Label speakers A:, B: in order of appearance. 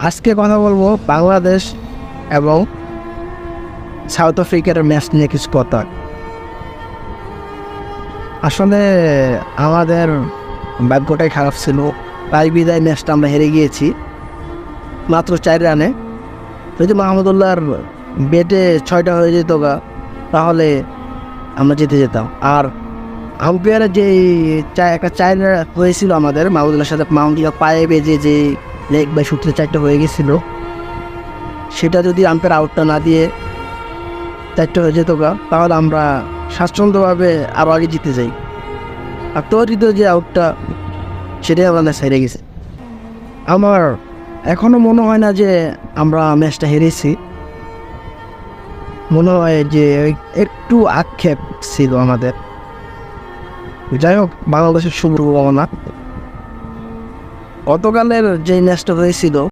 A: আজকে কথা বলবো বাংলাদেশ এবং সাউথ আফ্রিকার ম্যাচ নিয়ে কিছু কথা। আসলে আমাদের ভাগ্যটাই খারাপ ছিল, তাই বিদায় ম্যাচটা আমরা হেরে গিয়েছি মাত্র 4 রানে। যদি মাহমুদুল্লাহর ব্যাটে 6টা হয়ে যেত তাহলে আমরা জিতে যেতাম। আর আম্পায়ারের যে একটা 4 হয়েছিল আমাদের মাহমুদুল্লাহর সাথে, মাহমুদুল্লাহ পায়ে বেজে যে লেগ বাই সূত্রে 4টা হয়ে গেছিল, সেটা যদি আম্পায়ার আউটটা না দিয়ে 4টা হয়ে যেত তাহলে আমরা স্বাচ্ছন্দ্যভাবে আরও আগে জিতে যাই। আর তরিত যে আউটটা, সেটাই আমাদের হেরে গেছে। আমার এখনও মনে হয় না যে আমরা ম্যাচটা হেরেছি, মনে হয় যে একটু আক্ষেপ ছিল আমাদের। যাই হোক, বাংলাদেশের শুভকামনা। গতকালের যে ম্যাচটা হয়েছিল